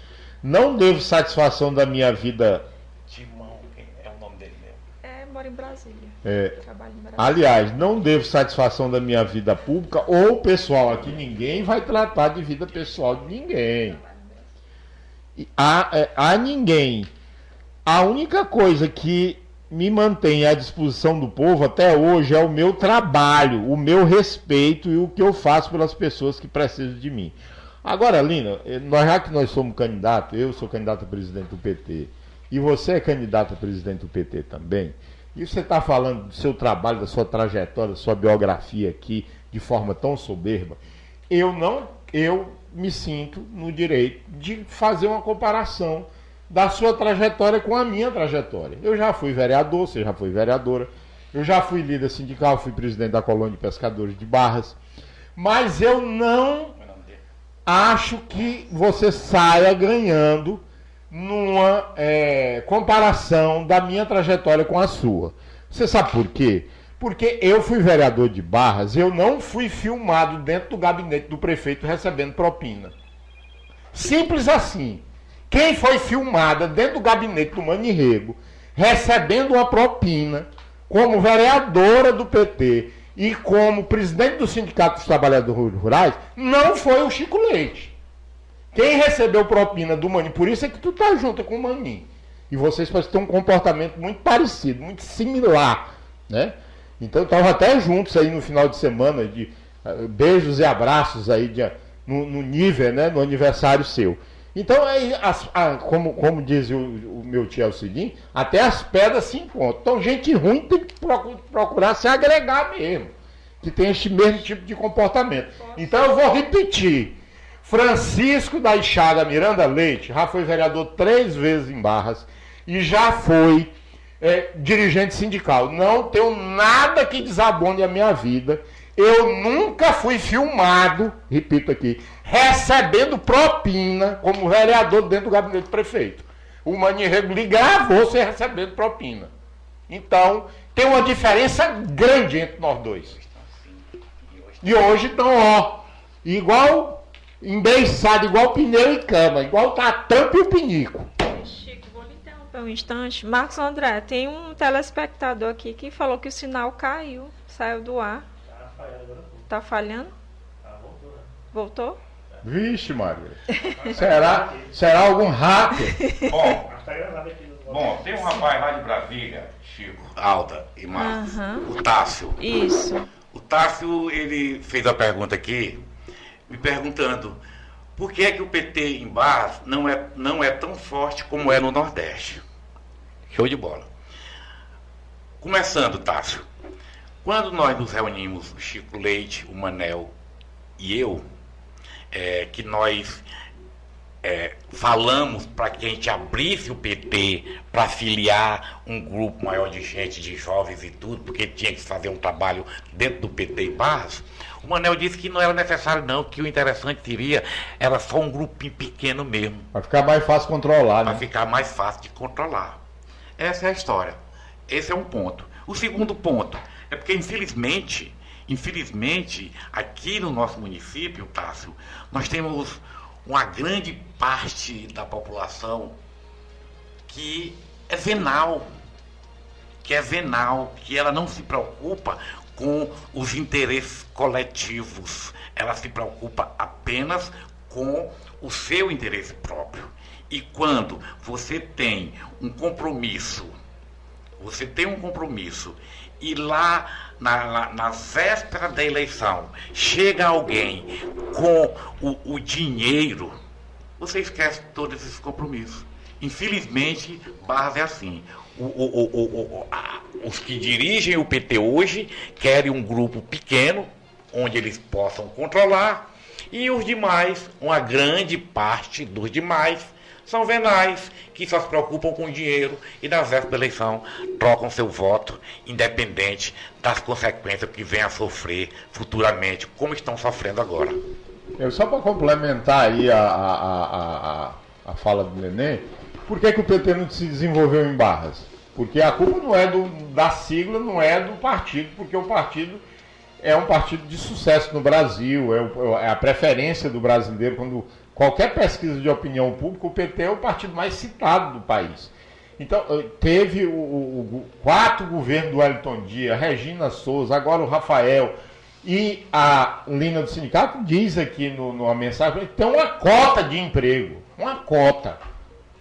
não devo satisfação da minha vida. Timão, é o nome dele mesmo. Mora em Brasília. Trabalho em Brasília. Aliás, não devo satisfação da minha vida pública ou pessoal. Aqui ninguém vai tratar de vida pessoal de ninguém. A ninguém. A única coisa que me mantém à disposição do povo até hoje é o meu trabalho, o meu respeito e o que eu faço pelas pessoas que precisam de mim. Agora, Lina, já que nós somos candidatos, eu sou candidato a presidente do PT e você é candidato a presidente do PT também, e você está falando do seu trabalho, da sua trajetória, da sua biografia aqui de forma tão soberba, eu me sinto no direito de fazer uma comparação da sua trajetória com a minha trajetória. Eu já fui vereador, você já foi vereadora, eu já fui líder sindical, fui presidente da Colônia de Pescadores de Barras, mas eu não acho que você saia ganhando numa comparação da minha trajetória com a sua. Você sabe por quê? Porque eu fui vereador de Barras, eu não fui filmado dentro do gabinete do prefeito recebendo propina. Simples assim. Quem foi filmada dentro do gabinete do Manirrego, recebendo uma propina, como vereadora do PT e como presidente do Sindicato dos Trabalhadores Rurais, não foi o Chico Leite. Quem recebeu propina do Maninho, por isso é que tu tá junto com o Maninho. E vocês podem ter um comportamento muito parecido, muito similar, né? Então estavam até juntos aí no final de semana, de beijos e abraços aí no nível, né? No aniversário seu. Então, aí, como diz o meu tio Alcidinho, até as pedras se encontram. Então, gente ruim tem que procurar se agregar mesmo, que tem este mesmo tipo de comportamento. Então, eu vou repetir. Francisco da Enxada Miranda Leite já foi vereador 3 vezes em Barras e já foi dirigente sindical. Não tenho nada que desabone a minha vida. Eu nunca fui filmado, repito aqui, recebendo propina como vereador dentro do gabinete do prefeito. O Manirrego lhe gravou você recebendo propina. Então, tem uma diferença grande entre nós dois. E hoje estão, igual embeiçado, igual pneu e cama, igual tá a tampa e o pinico. Chico, vou lhe interromper um instante. Marcos André, tem um telespectador aqui que falou que o sinal caiu, saiu do ar. Tá falhando? Voltou? Vixe, Maria. Será algum hacker? Bom, tem um rapaz lá de Brasília, Chico, Alda e Marcos, o Tássio. Isso. O Tássio, ele fez a pergunta aqui, me perguntando por que é que o PT em Barras não é tão forte como é no Nordeste. Show de bola. Começando, Tássio. Quando nós nos reunimos, o Chico Leite, o Manel e eu, que nós falamos para que a gente abrisse o PT para filiar um grupo maior de gente, de jovens e tudo, porque tinha que fazer um trabalho dentro do PT em Barras, o Manel disse que não era necessário não, que o interessante era só um grupinho pequeno mesmo. Para ficar mais fácil controlar, né? Para ficar mais fácil de controlar. Essa é a história. Esse é um ponto. O segundo ponto é porque, infelizmente, aqui no nosso município, Tássio, nós temos uma grande parte da população que é venal, que ela não se preocupa com os interesses coletivos, ela se preocupa apenas com o seu interesse próprio. E quando você tem um compromisso, e lá na véspera da eleição chega alguém com o dinheiro, você esquece todos esses compromissos. Infelizmente, Barras é assim. Os que dirigem o PT hoje querem um grupo pequeno, onde eles possam controlar, e os demais, uma grande parte dos demais, são venais, que só se preocupam com o dinheiro e na véspera da eleição trocam seu voto, independente das consequências que venham a sofrer futuramente, como estão sofrendo agora. Só para complementar aí a fala do Nenê, por que o PT não se desenvolveu em Barras? Porque a culpa não é da sigla, não é do partido, porque o partido é um partido de sucesso no Brasil, é a preferência do brasileiro. Quando qualquer pesquisa de opinião pública, o PT é o partido mais citado do país. Então, teve o 4 governos do Wellington Dias, Regina Souza, agora o Rafael, e a Lina do sindicato diz aqui numa mensagem, tem uma cota de emprego, uma cota.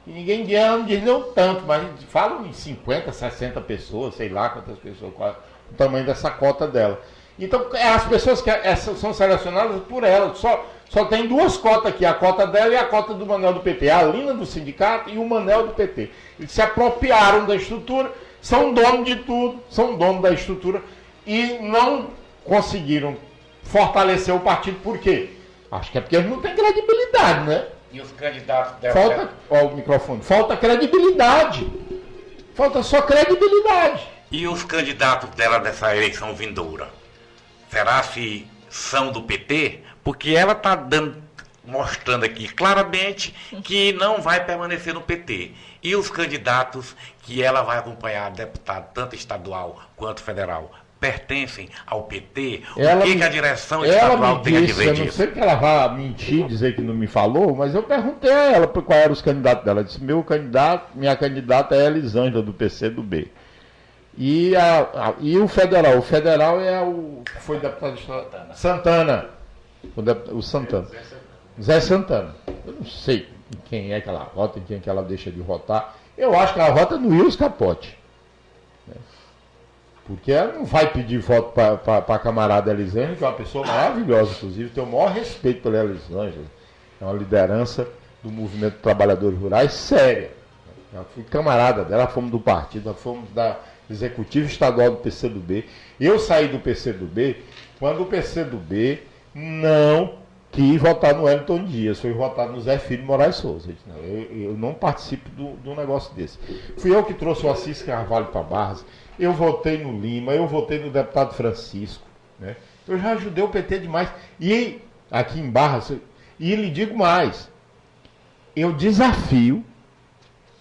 E ninguém diz não tanto, mas falam em 50, 60 pessoas, sei lá quantas pessoas, qual o tamanho dessa cota dela. Então, as pessoas que são selecionadas por ela, só tem 2 cotas aqui, a cota dela e a cota do Manel do PT, a Lina do sindicato e o Manel do PT. Eles se apropriaram da estrutura, são donos de tudo, são donos da estrutura e não conseguiram fortalecer o partido. Por quê? Acho que é porque eles não têm credibilidade, né? E os candidatos o microfone. Falta credibilidade. Falta só credibilidade. E os candidatos dela nessa eleição vindoura? Será se são do PT? Porque ela está mostrando aqui claramente que não vai permanecer no PT. E os candidatos que ela vai acompanhar, deputado, tanto estadual quanto federal, pertencem ao PT? Ela o que a direção estadual tem a dizer eu disso? não sei que ela vai mentir, dizer que não me falou, mas eu perguntei a ela qual eram os candidatos dela. Ela disse, minha candidata é a Elisângela, do PCdoB. E o federal? O federal é o... Foi deputado Santana. O Santana. Zé Santana. Eu não sei em quem é que ela vota, em quem é que ela deixa de votar. Eu acho que ela vota no Wilson Capote. Né? Porque ela não vai pedir voto para a camarada Elisângela, que é uma pessoa maravilhosa, inclusive. Tenho o maior respeito pela Elisângela. É uma liderança do movimento de trabalhadores rurais séria. Eu fui camarada dela, fomos do partido, fomos da executivo estadual do PCdoB. Eu saí do PCdoB quando o PCdoB não quis votar no Wellington Dias, foi votar no Zé Filho Moraes Souza. Eu não participo do negócio desse. Fui eu que trouxe o Assis Carvalho para Barras, eu votei no Lima, eu votei no deputado Francisco. Né? Eu já ajudei o PT demais. E aqui em Barras, e lhe digo mais, eu desafio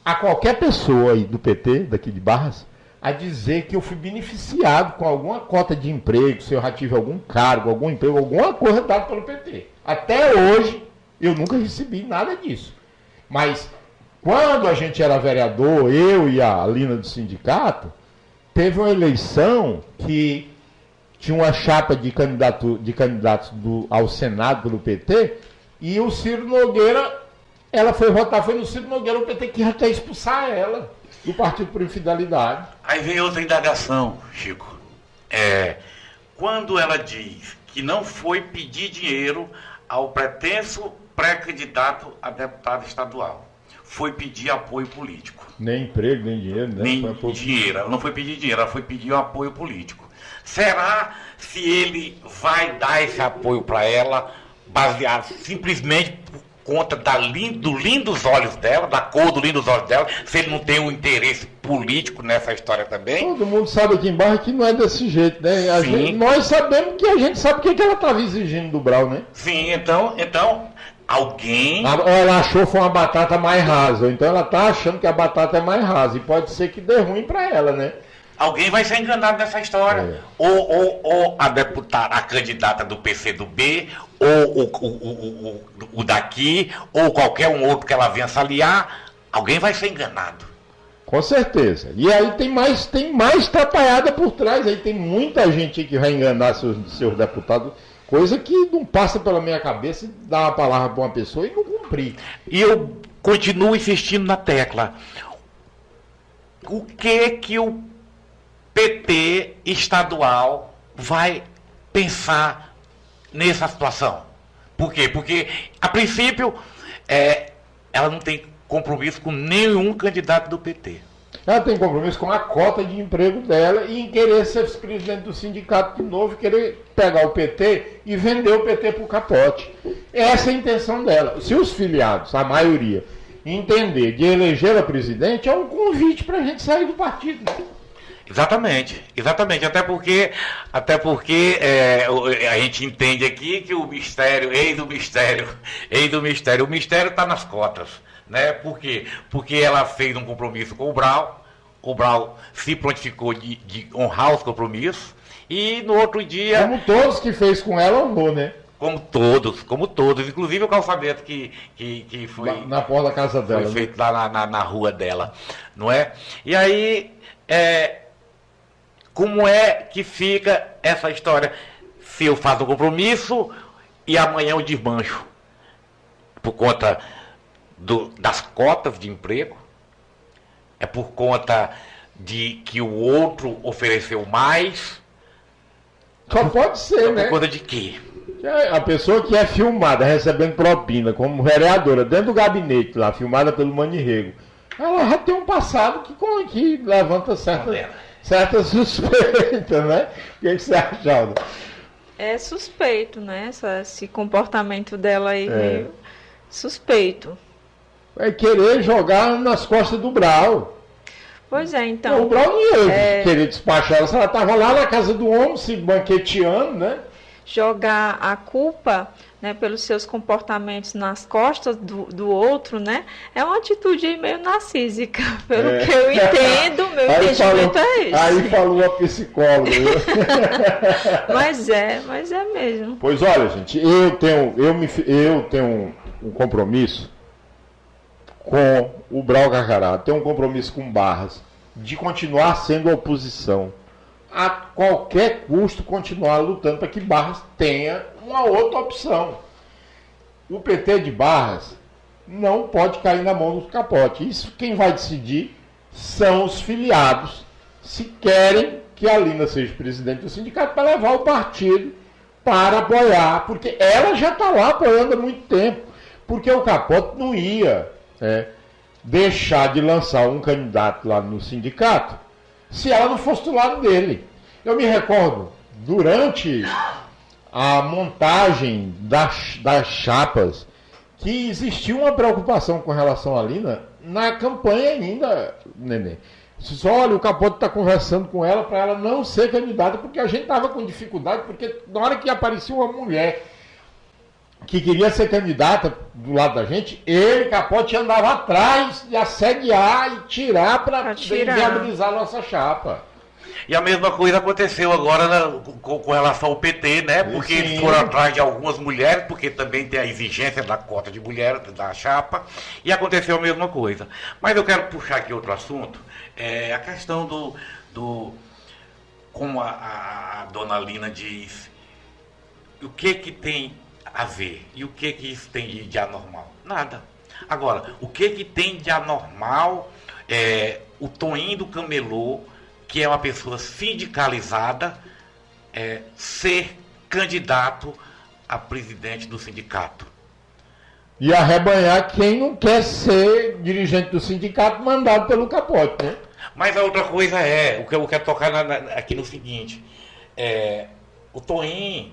a qualquer pessoa aí do PT, daqui de Barras, a dizer que eu fui beneficiado com alguma cota de emprego, se eu já tive algum cargo, algum emprego, alguma coisa dada pelo PT. Até hoje, eu nunca recebi nada disso. Mas, quando a gente era vereador, eu e a Lina do sindicato, teve uma eleição que tinha uma chapa de candidatos ao Senado pelo PT, e o Ciro Nogueira, ela foi votar, foi no Ciro Nogueira, o PT que já quer expulsar ela do Partido por Infidelidade. Aí vem outra indagação, Chico. Quando ela diz que não foi pedir dinheiro ao pretenso pré-candidato a deputado estadual, foi pedir apoio político. Nem emprego, nem dinheiro, né? Nem dinheiro. Ela não foi pedir dinheiro, ela foi pedir um apoio político. Será se ele vai dar esse apoio para ela baseado simplesmente por conta do lindos olhos dela, da cor do lindos olhos dela, se ele não tem um interesse político nessa história também? Todo mundo sabe aqui embaixo que não é desse jeito, né? Nós sabemos que a gente sabe o que ela estava exigindo do Brau, né? Sim, então alguém... Ela achou que foi uma batata mais rasa, então ela está achando que a batata é mais rasa, e pode ser que dê ruim para ela, né? Alguém vai ser enganado nessa história. Ou a deputada, a candidata do PCdoB, ou o daqui, ou qualquer um outro que ela venha se aliar, alguém vai ser enganado. Com certeza. E aí tem mais atrapalhada por trás, aí tem muita gente que vai enganar seus deputados, coisa que não passa pela minha cabeça de dar uma palavra para uma pessoa e não cumprir. E eu continuo insistindo na tecla. O que o PT estadual vai pensar nessa situação? Por quê? Porque, a princípio, ela não tem compromisso com nenhum candidato do PT. Ela tem compromisso com a cota de emprego dela e em querer ser vice-presidente do sindicato de novo, querer pegar o PT e vender o PT para o capote. Essa é a intenção dela. Se os filiados, a maioria, entender de eleger a presidente, é um convite para a gente sair do partido. Exatamente. Até porque a gente entende aqui que o mistério está nas cotas. Né? Por quê? Porque ela fez um compromisso com o Brau se prontificou de honrar os compromissos, e no outro dia... Como todos que fez com ela, honrou, né? Como todos. Inclusive o calçamento que foi... Na porta da casa dela. Foi feito lá na rua dela, não é? E aí... Como é que fica essa história? Se eu faço um compromisso e amanhã eu desmancho por conta das cotas de emprego? É por conta de que o outro ofereceu mais? Só pode ser, né? Por conta de quê? A pessoa que é filmada recebendo propina como vereadora dentro do gabinete lá, filmada pelo Manirrego, ela já tem um passado que levanta certa suspeita, né? O que você acha, Aldo? É suspeito, né? Esse comportamento dela aí meio suspeito. É querer jogar nas costas do Brau. Pois é, então... O Brau não ia querer despachar ela, se ela estava lá na casa do homem, se banqueteando, né? jogar a culpa, né, pelos seus comportamentos nas costas do outro, né, é uma atitude meio narcísica, pelo que eu entendo, meu entendimento é esse. Aí falou a psicóloga. mas é mesmo. Pois olha, gente, eu tenho um compromisso com o Brau Carcará, tenho um compromisso com Barras, de continuar sendo oposição. A qualquer custo continuar lutando para que Barras tenha uma outra opção. O PT de Barras não pode cair na mão do capote. Isso quem vai decidir são os filiados, se querem que a Lina seja presidente do sindicato para levar o partido para apoiar, porque ela já está lá apoiando há muito tempo, porque o capote não ia deixar de lançar um candidato lá no sindicato se ela não fosse do lado dele. Eu me recordo, durante a montagem das chapas, que existia uma preocupação com relação à Lina na campanha ainda, Nenê. Só olha, o Capote está conversando com ela para ela não ser candidata, porque a gente estava com dificuldade, porque na hora que aparecia uma mulher que queria ser candidata do lado da gente, ele, Capote, andava atrás de assediar e tirar para viabilizar a nossa chapa. E a mesma coisa aconteceu agora com relação ao PT, né? Porque eles foram atrás de algumas mulheres, porque também tem a exigência da cota de mulheres da chapa, e aconteceu a mesma coisa. Mas eu quero puxar aqui outro assunto, a questão como a dona Lina diz, o que tem a ver e o que isso tem de anormal? Nada. Agora, o que tem de anormal o Toninho do Camelô, que é uma pessoa sindicalizada, ser candidato a presidente do sindicato. E arrebanhar quem não quer ser dirigente do sindicato mandado pelo Capote, né? Mas a outra coisa o que eu quero tocar aqui no seguinte, o Toninho,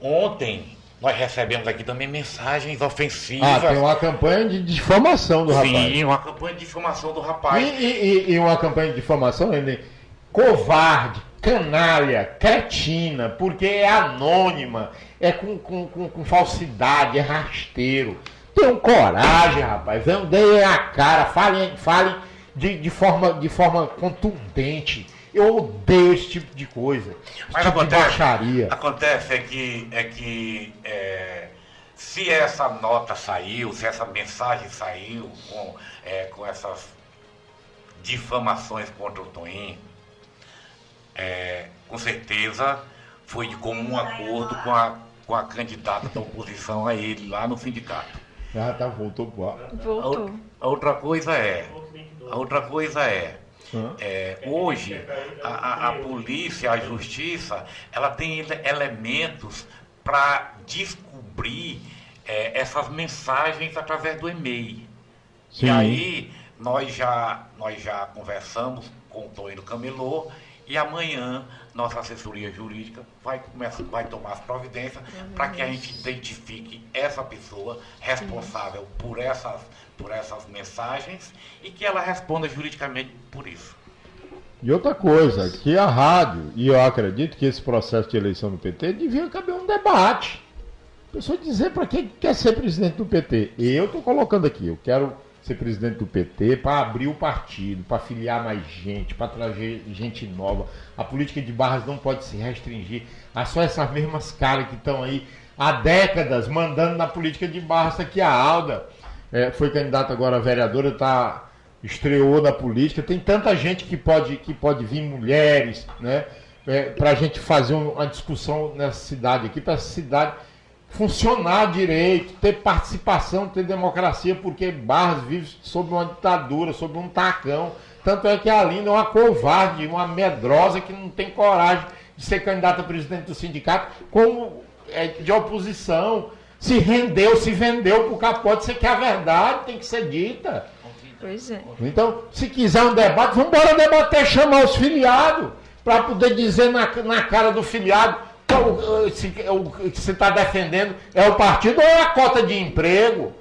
ontem, nós recebemos aqui também mensagens ofensivas. Tem uma campanha de difamação do rapaz. Sim, uma campanha de difamação do rapaz. E uma campanha de difamação, covarde, canalha, cretina, porque é anônima, é com falsidade, é rasteiro. Tenham coragem, rapaz, deem a cara, falem de forma contundente. Eu odeio esse tipo de coisa. Mas tipo de baixaria. Acontece que se essa nota saiu, se essa mensagem saiu com essas difamações contra o Toninho, com certeza foi de comum acordo com a candidata da oposição a ele lá no sindicato. Voltou pro ar. Voltou. A outra coisa hoje a polícia, a justiça, ela tem elementos para descobrir essas mensagens através do e-mail. Sim. E aí nós já conversamos com o Toninho do Camelô, e amanhã nossa assessoria jurídica vai tomar as providências para que a gente identifique essa pessoa responsável por essas mensagens e que ela responda juridicamente por isso. E outra coisa, que a rádio, e eu acredito que esse processo de eleição do PT devia caber um debate. A pessoa dizer para quem quer ser presidente do PT. Eu estou colocando aqui, eu quero ser presidente do PT para abrir o partido, para filiar mais gente, para trazer gente nova. A política de Barras não pode se restringir a só essas mesmas caras que estão aí há décadas mandando na política de Barras. Aqui a Alda foi candidata agora a vereadora, estreou na política. Tem tanta gente que pode vir, mulheres, né? Para a gente fazer uma discussão nessa cidade aqui, para essa cidade funcionar direito, ter participação, ter democracia, porque Barras vive sob uma ditadura, sob um tacão. Tanto é que a Lina é uma covarde, uma medrosa que não tem coragem de ser candidata a presidente do sindicato, como de oposição. Se rendeu, se vendeu para o Capote. Você quer a verdade, tem que ser dita. Pois é. Então, se quiser um debate, vamos embora debater, chamar os filiados, para poder dizer na cara do filiado o que você está defendendo é o partido ou é a cota de emprego,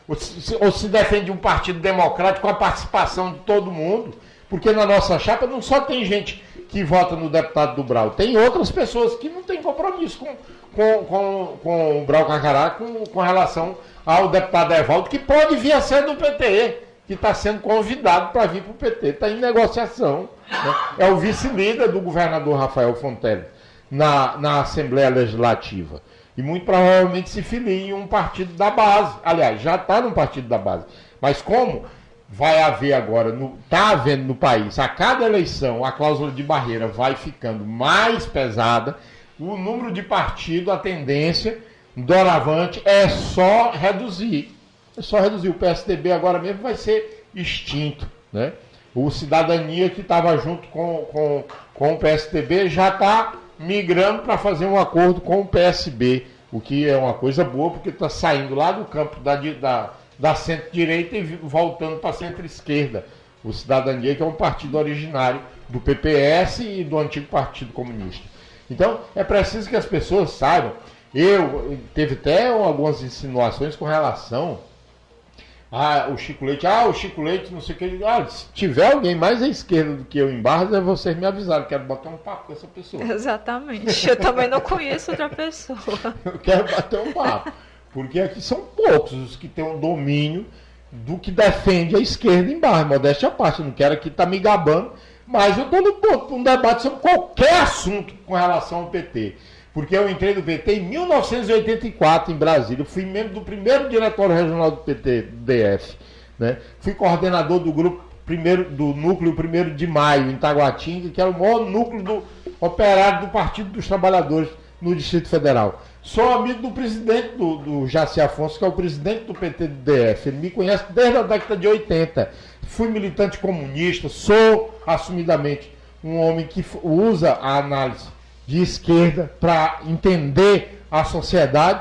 ou se defende um partido democrático com a participação de todo mundo, porque na nossa chapa não só tem gente que vota no deputado do Brau, tem outras pessoas que não têm compromisso com o Brau Carcará com relação ao deputado Evaldo, que pode vir a ser do PT, que está sendo convidado para vir para o PT, está em negociação. Né? É o vice-líder do governador Rafael Fonteles na Assembleia Legislativa. E muito provavelmente se filie em um partido da base. Aliás, já está no partido da base. Mas como vai haver agora, está havendo no país, a cada eleição, a cláusula de barreira vai ficando mais pesada, o número de partido, a tendência, doravante, é só reduzir. É só reduzir. O PSDB agora mesmo vai ser extinto. Né? O Cidadania, que estava junto com o PSDB, já está migrando para fazer um acordo com o PSB, o que é uma coisa boa, porque está saindo lá do campo da centro-direita e voltando para a centro-esquerda. O Cidadania, que é um partido originário do PPS e do antigo Partido Comunista. Então, é preciso que as pessoas saibam. Teve até algumas insinuações com relação o Chico Leite, não sei o que. Se tiver alguém mais à esquerda do que eu em Barras, vocês me avisaram. Quero bater um papo com essa pessoa. Exatamente. Eu também não conheço outra pessoa. Eu quero bater um papo. Porque aqui são poucos os que têm um domínio do que defende a esquerda em Barras. Modéstia à parte. Eu não quero aqui estar me gabando, mas eu estou no ponto para um debate sobre qualquer assunto com relação ao PT. Porque eu entrei no PT em 1984 em Brasília. Eu fui membro do primeiro diretório regional do PT, do DF. Né? Fui coordenador do grupo do núcleo 1º de Maio, em Taguatinga, que era o maior núcleo operário do Partido dos Trabalhadores no Distrito Federal. Sou amigo do presidente do Jaci Afonso, que é o presidente do PT do DF. Ele me conhece desde a década de 80. Fui militante comunista, sou assumidamente um homem que usa a análise de esquerda para entender a sociedade.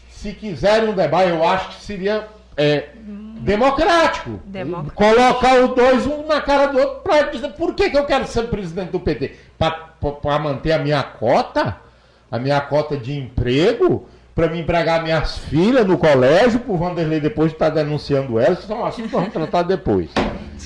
Se quiserem um debate, eu acho que seria democrático. Colocar os dois um na cara do outro para dizer por que eu quero ser presidente do PT. Para manter a minha cota de emprego, para me empregar minhas filhas no colégio, para o Vanderlei depois estar denunciando elas. Isso é um assunto que vamos tratar depois.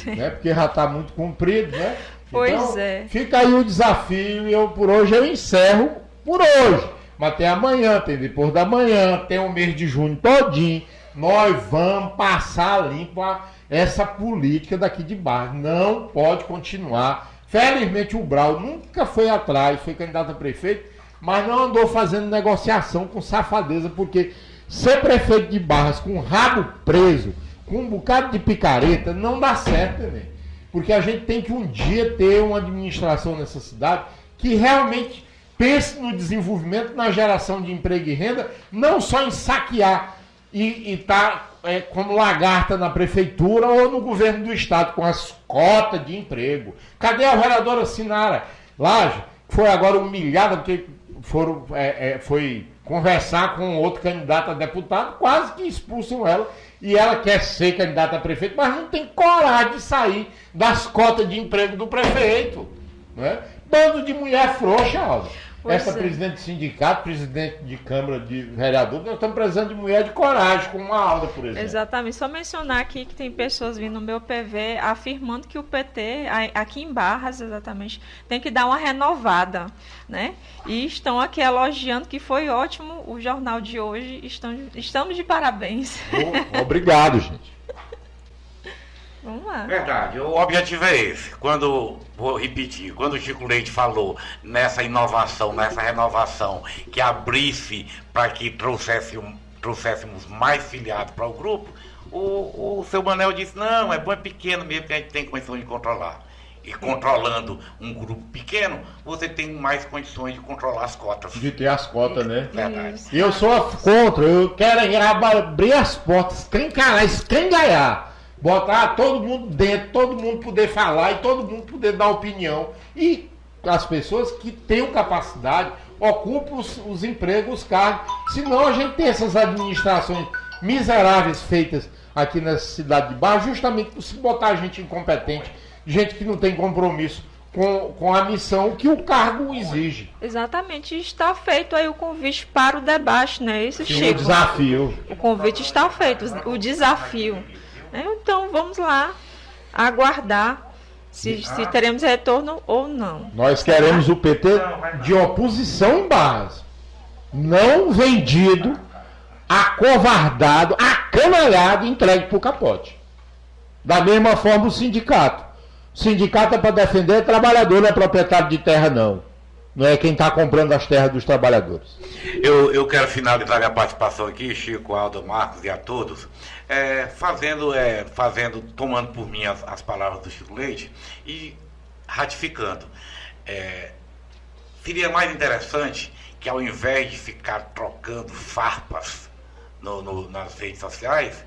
Né? Porque já está muito comprido, né? Pois então, é. Fica aí o desafio e por hoje eu encerro por hoje. Mas tem amanhã, tem depois da manhã, tem o mês de junho todinho. Nós vamos passar limpo essa política daqui de Barras. Não pode continuar. Felizmente o Brau nunca foi atrás, foi candidato a prefeito, mas não andou fazendo negociação com safadeza, porque ser prefeito de Barras com o rabo preso, com um bocado de picareta, não dá certo, né? Porque a gente tem que um dia ter uma administração nessa cidade que realmente pense no desenvolvimento, na geração de emprego e renda, não só em saquear e estar como lagarta na prefeitura ou no governo do estado com as cotas de emprego. Cadê a vereadora Sinara Laje, que foi agora humilhada porque foi conversar com outro candidato a deputado, quase que expulsam ela. E ela quer ser candidata a prefeito, mas não tem coragem de sair das cotas de emprego do prefeito. Né? Bando de mulher frouxa, Alda. Essa presidente de sindicato, presidente de Câmara de Vereadores, nós estamos precisando de mulher de coragem, como a Alda, por exemplo. Exatamente. Só mencionar aqui que tem pessoas vindo no meu PV afirmando que o PT, aqui em Barras, exatamente, tem que dar uma renovada. Né? E estão aqui elogiando que foi ótimo o jornal de hoje. Estamos de parabéns. Obrigado, gente. Vamos lá. Verdade, o objetivo é esse. Vou repetir, quando o Chico Leite falou nessa inovação, nessa renovação, que abrisse para que trouxéssemos mais filiados para o grupo, o seu Manel disse, não, é bom, é pequeno mesmo, que a gente tem condições de controlar. E controlando um grupo pequeno, você tem mais condições de controlar as cotas. De ter as cotas, né? Verdade. E eu sou contra, eu quero abrir as portas, escangalhar. Botar todo mundo dentro, todo mundo poder falar e todo mundo poder dar opinião. E as pessoas que tenham capacidade ocupam os empregos, os cargos. Senão a gente tem essas administrações miseráveis feitas aqui nessa cidade de Barra, justamente por se botar gente incompetente, gente que não tem compromisso com a missão que o cargo exige. Exatamente. Está feito aí o convite para o debate, né? Esse Sim, Chico. o desafio. O convite está feito, o desafio. Então vamos lá aguardar se teremos retorno ou não. Nós queremos o PT de oposição em Barras. não vendido, acovardado, acanalhado e entregue para o capote. Da mesma forma o sindicato. O sindicato é para defender o trabalhador, não é proprietário de terra, não. Não é quem está comprando as terras dos trabalhadores. Eu quero finalizar minha participação aqui, Chico, Aldo, Marcos e a todos, tomando por mim as palavras do Chico Leite e ratificando. Seria mais interessante que, ao invés de ficar trocando farpas nas redes sociais,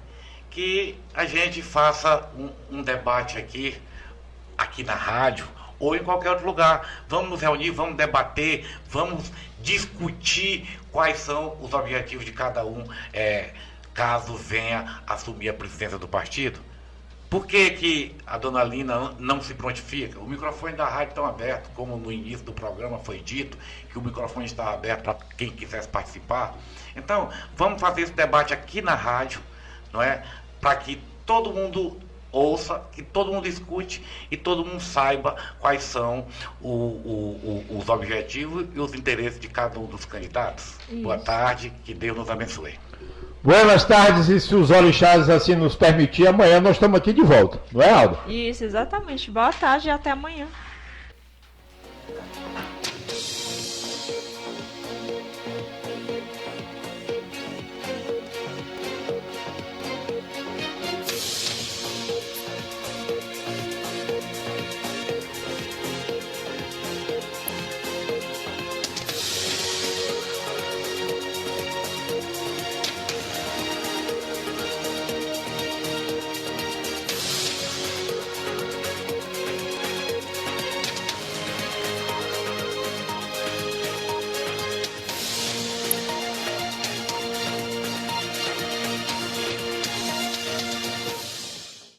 que a gente faça um debate aqui na rádio ou em qualquer outro lugar. Vamos nos reunir, vamos debater, vamos discutir quais são os objetivos de cada um, caso venha assumir a presidência do partido. Por que a dona Lina não se prontifica? O microfone da rádio está aberto, como no início do programa foi dito, que o microfone está aberto para quem quisesse participar. Então, vamos fazer esse debate aqui na rádio, não é? Para que todo mundo ouça, que todo mundo escute e todo mundo saiba quais são os objetivos e os interesses de cada um dos candidatos. Isso. Boa tarde, que Deus nos abençoe. Boas tardes, e se os orixás assim nos permitir, amanhã nós estamos aqui de volta, não é, Aldo? Isso, exatamente. Boa tarde e até amanhã.